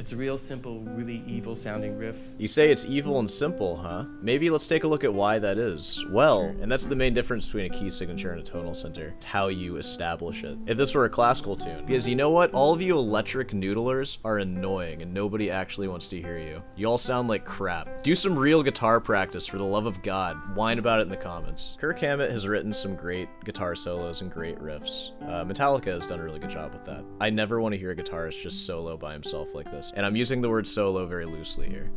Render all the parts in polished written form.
It's a real simple, really evil sounding riff. You say it's evil and simple, huh? Maybe let's take a look at why that is. Well, and that's the main difference between a key signature and a tonal center. It's how you establish it. If this were a classical tune, because you know what? All of you electric noodlers are annoying and nobody actually wants to hear you. You all sound like crap. Do some real guitar practice for the love of God. Whine about it in the comments. Kirk Hammett has written some great guitar solos and great riffs. Metallica has done a really good job with that. I never want to hear a guitarist just solo by himself like this. And I'm using the word solo very loosely here.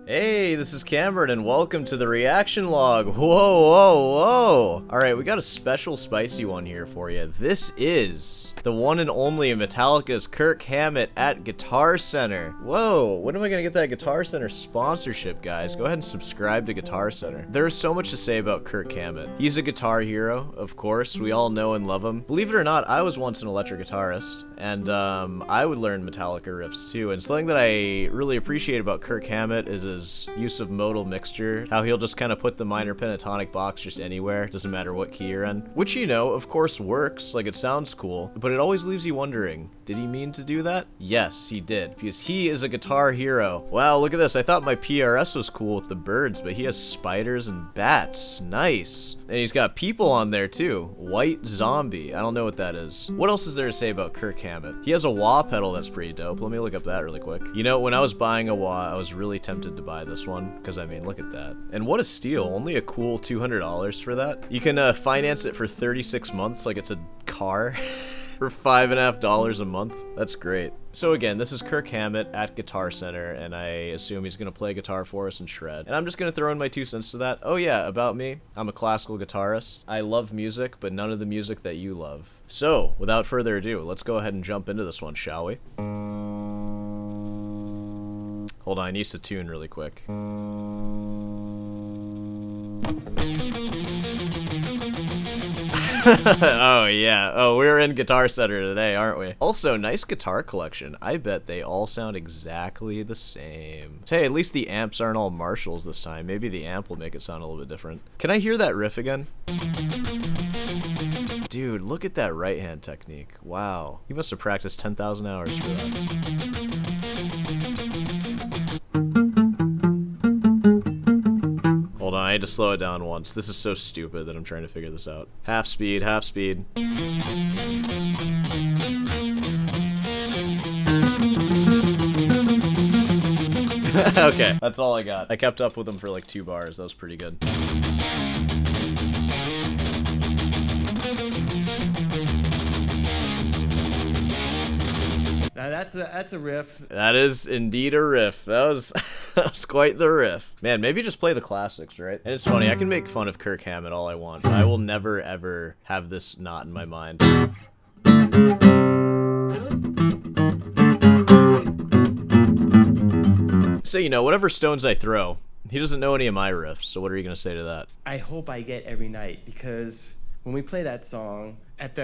Hey, this is Cameron, and welcome to the reaction log. Whoa, whoa, whoa. All right, we got a special spicy one here for you. This is the one and only Metallica's Kirk Hammett at Guitar Center. Whoa, when am I gonna get that Guitar Center sponsorship, guys? Go ahead and subscribe to Guitar Center. There's so much to say about Kirk Hammett. He's a guitar hero, of course. We all know and love him. Believe it or not, I was once an electric guitarist, and I would learn Metallica riffs too. And something that I really appreciate about Kirk Hammett is his use of modal mixture, how he'll just kind of put the minor pentatonic box just anywhere, doesn't matter what key you're in, which, you know, of course works, like it sounds cool, but it always leaves you wondering, did he mean to do that? Yes, he did, because he is a guitar hero. Wow, look at this. I thought my PRS was cool with the birds, but he has spiders and bats. Nice. And he's got people on there too. White Zombie. I don't know what that is. What else is there to say about Kirk Hammett? He has a wah pedal that's pretty dope. Let me look up that really quick. You know, when I was buying a wah, I was really tempted to buy this one, because I mean, look at that. And what a steal. Only a cool $200 for that. You can finance it for 36 months like it's a car. For $5.50 a month. That's great. So again, this is Kirk Hammett at Guitar Center, and I assume he's gonna play guitar for us and shred. And I'm just gonna throw in my 2 cents to that. Oh yeah, about me, I'm a classical guitarist. I love music, but none of the music that you love. So, without further ado, let's go ahead and jump into this one, shall we? Hold on, I need to tune really quick. Oh yeah, oh, we're in Guitar Center today, aren't we? Also, nice guitar collection. I bet they all sound exactly the same. Hey, at least the amps aren't all Marshalls this time. Maybe the amp will make it sound a little bit different. Can I hear that riff again? Dude, look at that right hand technique. Wow, he must have practiced 10,000 hours for that. Hold on, I had to slow it down once. This is so stupid that I'm trying to figure this out. Half speed, half speed. Okay, that's all I got. I kept up with him for like 2 bars. That was pretty good. Now that's a riff. That is indeed a riff. That was that was quite the riff. Man, maybe just play the classics, right? And it's funny, I can make fun of Kirk Hammett all I want, but I will never ever have this not in my mind. So, you know, whatever stones I throw, he doesn't know any of my riffs, so what are you gonna say to that? I hope I get every night, because when we play that song,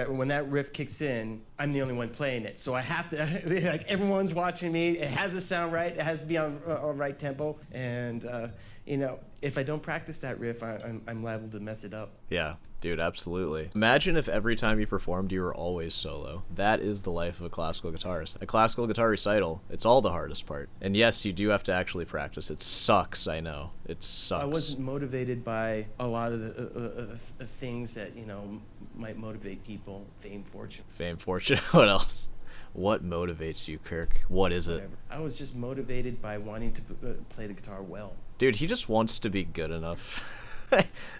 when that riff kicks in, I'm the only one playing it. So I have to, like, everyone's watching me. It has to sound right. It has to be on right tempo. And, you know, if I don't practice that riff, I'm liable to mess it up. Yeah, dude, absolutely. Imagine if every time you performed, you were always solo. That is the life of a classical guitarist. A classical guitar recital, it's all the hardest part. And yes, you do have to actually practice. It sucks, I know. It sucks. I wasn't motivated by a lot of the things that, you know, might motivate people. Fame, fortune. Fame, fortune. What else? What motivates you, Kirk? What is it? Whatever. I was just motivated by wanting to play the guitar well. Dude, he just wants to be good enough.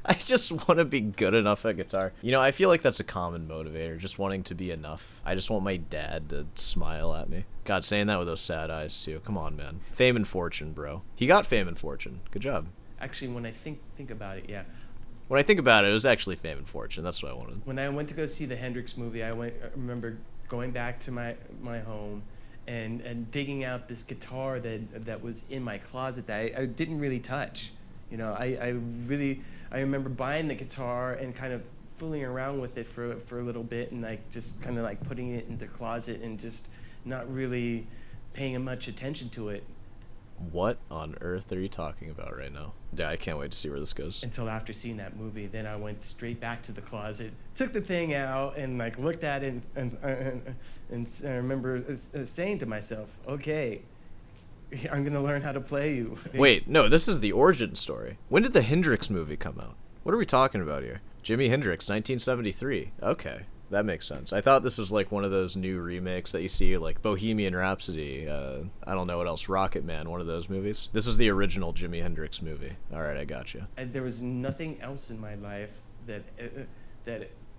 I just want to be good enough at guitar. You know, I feel like that's a common motivator, just wanting to be enough. I just want my dad to smile at me. God, saying that with those sad eyes, too. Come on, man. Fame and fortune, bro. He got fame and fortune. Good job. Actually, when I think about it, yeah. When I think about it, it was actually fame and fortune. That's what I wanted. When I went to go see the Hendrix movie, I remember going back to my home and digging out this guitar that was in my closet that I didn't really touch. You know, I remember buying the guitar and kind of fooling around with it for a little bit, and like just kind of like putting it in the closet and just not really paying much attention to it. What on earth are you talking about right now? Yeah, I can't wait to see where this goes. Until after seeing that movie, then I went straight back to the closet, took the thing out, and like looked at it, and I remember saying to myself, "Okay, I'm gonna learn how to play you." Wait, no, this is the origin story. When did the Hendrix movie come out? What are we talking about here? Jimi Hendrix, 1973. Okay, that makes sense. I thought this was like one of those new remakes that you see, like Bohemian Rhapsody, I don't know what else, Rocket Man, one of those movies. This was the original Jimi Hendrix movie. All right, I got you. And there was nothing else in my life that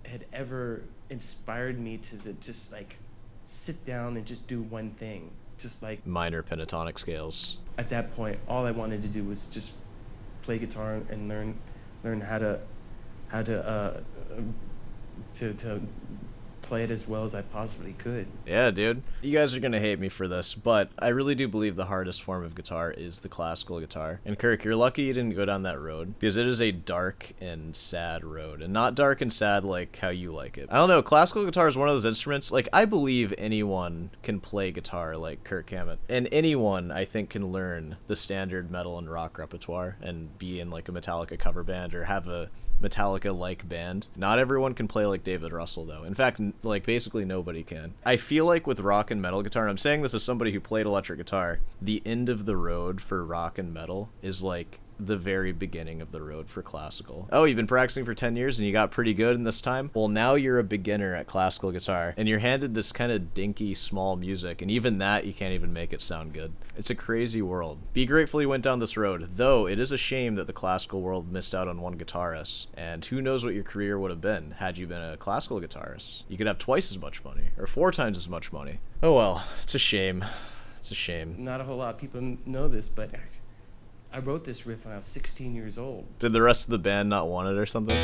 had ever inspired me to just like sit down and just do one thing. Just like minor pentatonic scales. At that point, all I wanted to do was just play guitar and learn how to play it as well as I possibly could. Yeah, dude. You guys are gonna hate me for this, but I really do believe the hardest form of guitar is the classical guitar. And Kirk, you're lucky you didn't go down that road, because it is a dark and sad road. And not dark and sad like how you like it. I don't know, classical guitar is one of those instruments, like, I believe anyone can play guitar like Kirk Hammett. And anyone, I think, can learn the standard metal and rock repertoire and be in, like, a Metallica cover band or have a Metallica-like band. Not everyone can play like David Russell, though. In fact, like, basically nobody can. I feel like with rock and metal guitar, and I'm saying this as somebody who played electric guitar, the end of the road for rock and metal is like the very beginning of the road for classical. Oh, you've been practicing for 10 years and you got pretty good in this time? Well, now you're a beginner at classical guitar, and you're handed this kind of dinky, small music, and even that, you can't even make it sound good. It's a crazy world. Be grateful you went down this road, though it is a shame that the classical world missed out on one guitarist, and who knows what your career would have been had you been a classical guitarist. You could have twice as much money, or 4 times as much money. Oh well, it's a shame. It's a shame. Not a whole lot of people know this, but I wrote this riff when I was 16 years old. Did the rest of the band not want it or something?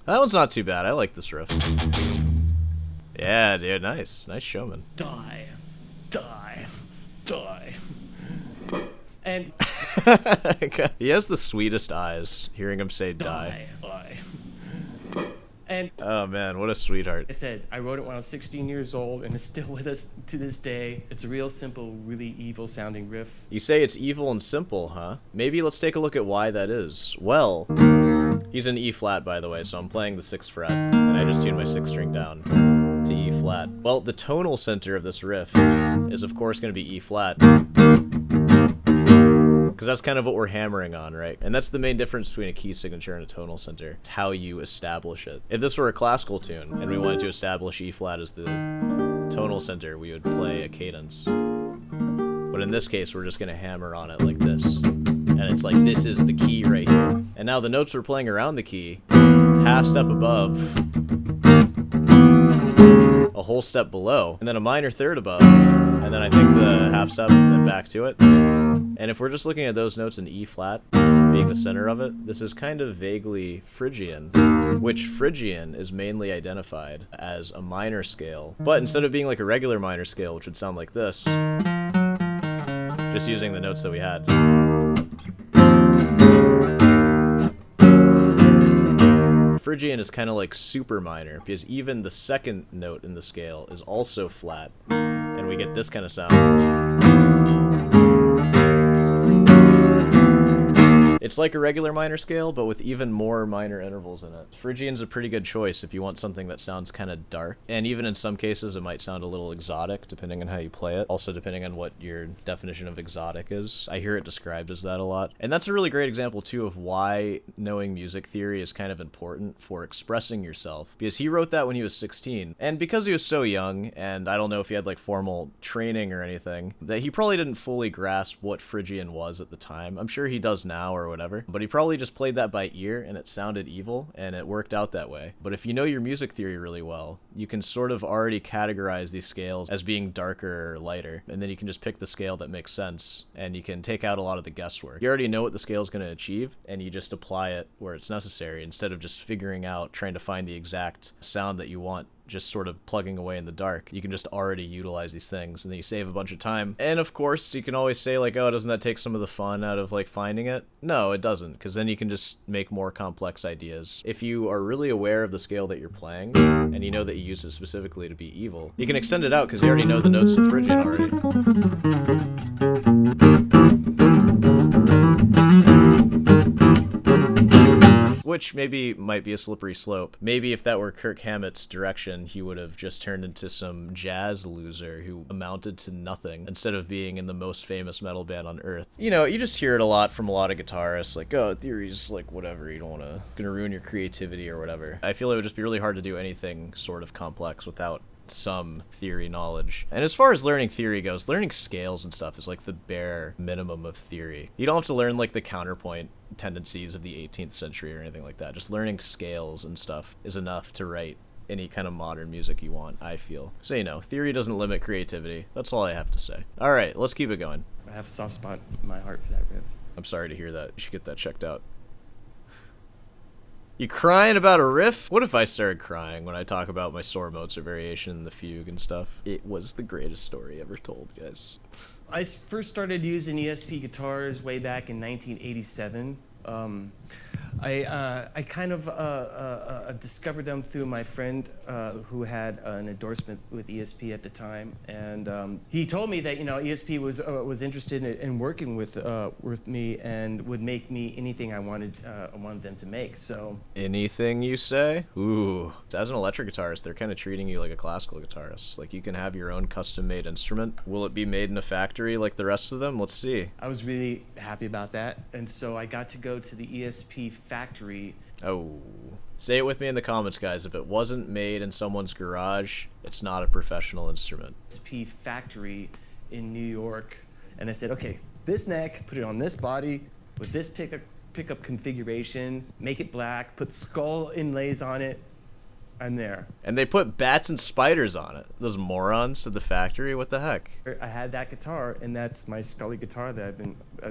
That one's not too bad. I like this riff. Yeah, dude, nice. Nice showman. Die. Die. Die. And he has the sweetest eyes, hearing him say die. Die. And oh man, what a sweetheart. I said, I wrote it when I was 16 years old, and it's still with us to this day. It's a real simple, really evil sounding riff. You say it's evil and simple, huh? Maybe let's take a look at why that is. Well, he's in E flat, by the way, so I'm playing the 6th fret, and I just tuned my 6th string down to E flat. Well, the tonal center of this riff is of course going to be E flat, because that's kind of what we're hammering on, right? And that's the main difference between a key signature and a tonal center. It's how you establish it. If this were a classical tune and we wanted to establish E flat as the tonal center, we would play a cadence. But in this case, we're just gonna hammer on it like this. And it's like, this is the key right here. And now the notes we're playing around the key, half step above, a whole step below, and then a minor third above, and then I think the half step, and then back to it. And if we're just looking at those notes in E flat, being the center of it, this is kind of vaguely Phrygian, which Phrygian is mainly identified as a minor scale. But instead of being like a regular minor scale, which would sound like this, just using the notes that we had, Phrygian is kind of like super minor, because even the second note in the scale is also flat, and we get this kind of sound. It's like a regular minor scale, but with even more minor intervals in it. Phrygian's a pretty good choice if you want something that sounds kind of dark, and even in some cases it might sound a little exotic, depending on how you play it. Also depending on what your definition of exotic is. I hear it described as that a lot. And that's a really great example, too, of why knowing music theory is kind of important for expressing yourself. Because he wrote that when he was 16, and because he was so young, and I don't know if he had like formal training or anything, that he probably didn't fully grasp what Phrygian was at the time. I'm sure he does now or whatever, but he probably just played that by ear and it sounded evil and it worked out that way. But if you know your music theory really well, you can sort of already categorize these scales as being darker or lighter, and then you can just pick the scale that makes sense and you can take out a lot of the guesswork. You already know what the scale is going to achieve and you just apply it where it's necessary, instead of just figuring out, trying to find the exact sound that you want just sort of plugging away in the dark. You can just already utilize these things, and then you save a bunch of time. And of course, you can always say like, oh, doesn't that take some of the fun out of like finding it? No, it doesn't, because then you can just make more complex ideas. If you are really aware of the scale that you're playing, and you know that you use it specifically to be evil, you can extend it out because you already know the notes in Phrygian already. Which maybe might be a slippery slope. Maybe if that were Kirk Hammett's direction, he would have just turned into some jazz loser who amounted to nothing instead of being in the most famous metal band on earth. You know, you just hear it a lot from a lot of guitarists, like, oh, theory's like whatever, you don't want to, gonna ruin your creativity or whatever. I feel it would just be really hard to do anything sort of complex without some theory knowledge. And as far as learning theory goes, learning scales and stuff is like the bare minimum of theory. You don't have to learn like the counterpoint tendencies of the 18th century or anything like that. Just learning scales and stuff is enough to write any kind of modern music you want, I feel. So, you know, theory doesn't limit creativity. That's all I have to say. All right, let's keep it going. I have a soft spot in my heart for that riff. I'm sorry to hear that. You should get that checked out. You crying about a riff? What if I started crying when I talk about my sore Mozart variation and the fugue and stuff? It was the greatest story ever told, guys. I first started using ESP guitars way back in 1987. I kind of discovered them through my friend who had an endorsement with ESP at the time, and he told me that, you know, ESP was interested in working with me and would make me anything I wanted them to make. So anything you say? Ooh. As an electric guitarist, they're kind of treating you like a classical guitarist. Like, you can have your own custom-made instrument. Will it be made in a factory like the rest of them? Let's see. I was really happy about that, and so I got to go to the ESP factory. Oh. Say it with me in the comments, guys. If it wasn't made in someone's garage, it's not a professional instrument. ESP factory in New York, and I said, okay, this neck, put it on this body with this pickup configuration, make it black, put skull inlays on it. I'm there. And they put bats and spiders on it. Those morons at the factory. What the heck? I had that guitar, and that's my Scully guitar that I've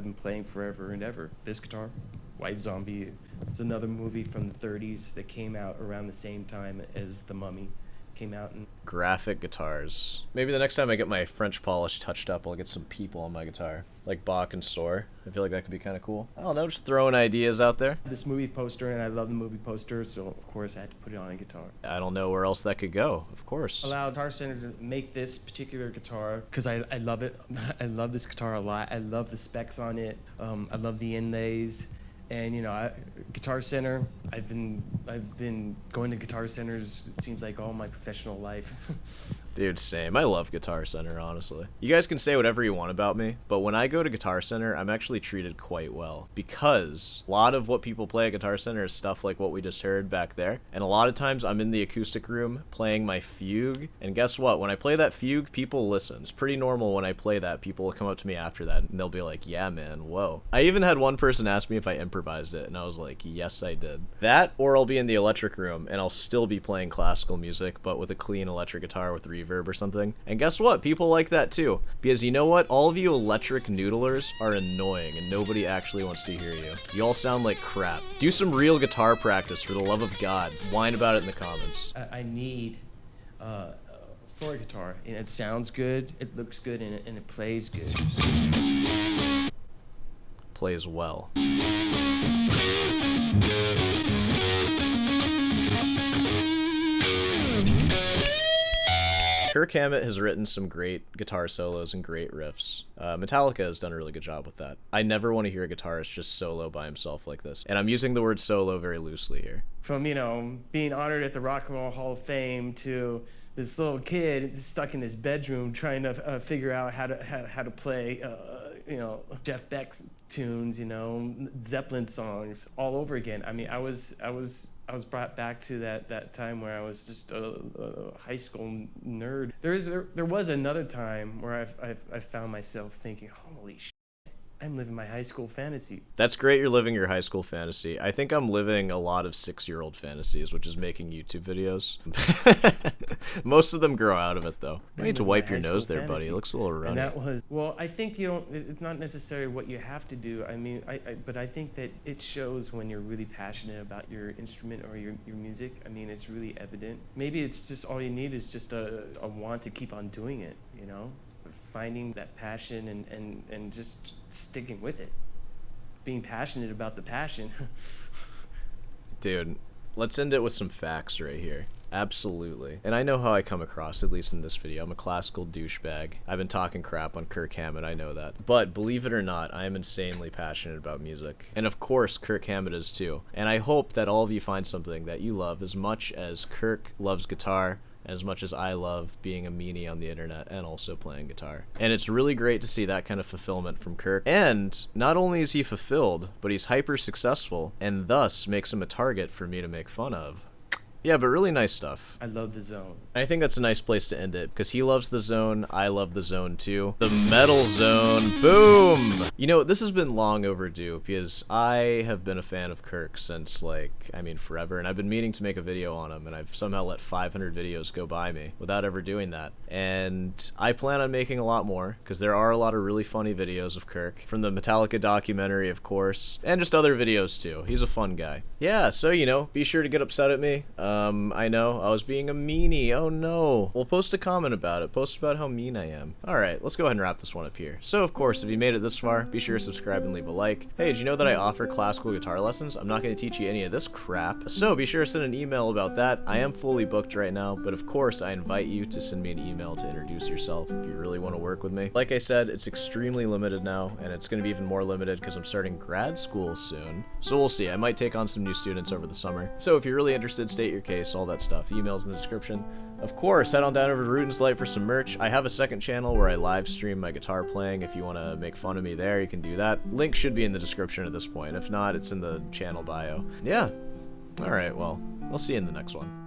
been playing forever and ever. This guitar, White Zombie. It's another movie from the 30s that came out around the same time as The Mummy came out. And graphic guitars. Maybe the next time I get my French polish touched up, I'll get some people on my guitar, like Bach and Soar. I feel like that could be kind of cool. I don't know, just throwing ideas out there. This movie poster, and I love the movie poster, so of course I had to put it on a guitar. I don't know where else that could go, of course. Allowed Guitar Center to make this particular guitar because I love it. I love this guitar a lot. I love the specs on it. I love the inlays. And, you know, Guitar Center, I've been going to Guitar Centers, it seems like, all my professional life. Dude, same. I love Guitar Center, honestly. You guys can say whatever you want about me, but when I go to Guitar Center, I'm actually treated quite well, because a lot of what people play at Guitar Center is stuff like what we just heard back there, and a lot of times I'm in the acoustic room playing my fugue, and guess what? When I play that fugue, people listen. It's pretty normal when I play that. People will come up to me after that, and they'll be like, yeah, man, whoa. I even had one person ask me if I improvised it, and I was like, yes, I did. That, or I'll be in the electric room, and I'll still be playing classical music, but with a clean electric guitar with reverb or something. And guess what? People like that too. Because you know what? All of you electric noodlers are annoying and nobody actually wants to hear you. You all sound like crap. Do some real guitar practice, for the love of God. Whine about it in the comments. I need for a guitar, and it sounds good, it looks good, and it plays good. Plays well. Kirk Hammett has written some great guitar solos and great riffs. Metallica has done a really good job with that. I never want to hear a guitarist just solo by himself like this. And I'm using the word solo very loosely here. From, you know, being honored at the Rock and Roll Hall of Fame to this little kid stuck in his bedroom trying to figure out how to play, you know, Jeff Beck tunes, you know, Zeppelin songs all over again. I mean, I was brought back to that time where I was just a high school nerd. There was another time where I found myself thinking, holy shit, I'm living my high school fantasy. That's great you're living your high school fantasy. I think I'm living a lot of 6-year-old fantasies, which is making YouTube videos. Most of them grow out of it, though. You need to wipe your nose there, buddy. It looks a little runny. And that was, well, I think you don't, it's not necessarily what you have to do. I mean, but I think that it shows when you're really passionate about your instrument or your music. I mean, it's really evident. Maybe it's just all you need is just a want to keep on doing it, you know? Finding that passion and just sticking with it. Being passionate about the passion. Dude, let's end it with some facts right here. Absolutely. And I know how I come across, at least in this video. I'm a classical douchebag. I've been talking crap on Kirk Hammett, I know that. But believe it or not, I am insanely passionate about music. And of course, Kirk Hammett is too. And I hope that all of you find something that you love as much as Kirk loves guitar, as much as I love being a meanie on the internet and also playing guitar. And it's really great to see that kind of fulfillment from Kirk. And not only is he fulfilled, but he's hyper successful, and thus makes him a target for me to make fun of. Yeah, but really nice stuff. I love the zone. I think that's a nice place to end it, because he loves the zone, I love the zone too. The metal zone, boom! You know, this has been long overdue, because I have been a fan of Kirk since, like, I mean, forever, and I've been meaning to make a video on him, and I've somehow let 500 videos go by me without ever doing that. And I plan on making a lot more, because there are a lot of really funny videos of Kirk, from the Metallica documentary, of course, and just other videos too. He's a fun guy. Yeah, so, you know, be sure to get upset at me. I know, I was being a meanie, oh no. Well, post a comment about it, post about how mean I am. Alright, let's go ahead and wrap this one up here. So, of course, if you made it this far, be sure to subscribe and leave a like. Hey, did you know that I offer classical guitar lessons? I'm not going to teach you any of this crap, so be sure to send an email about that. I am fully booked right now, but of course, I invite you to send me an email to introduce yourself if you really want to work with me. Like I said, it's extremely limited now, and it's going to be even more limited because I'm starting grad school soon. So we'll see, I might take on some new students over the summer. So if you're really interested, state your case, all that stuff. Emails in the description. Of course, head on down over to Ruden's Light for some merch. I have a second channel where I live stream my guitar playing. If you want to make fun of me there, you can do that. Link should be in the description at this point. If not, it's in the channel bio. Yeah. Alright, well, I'll see you in the next one.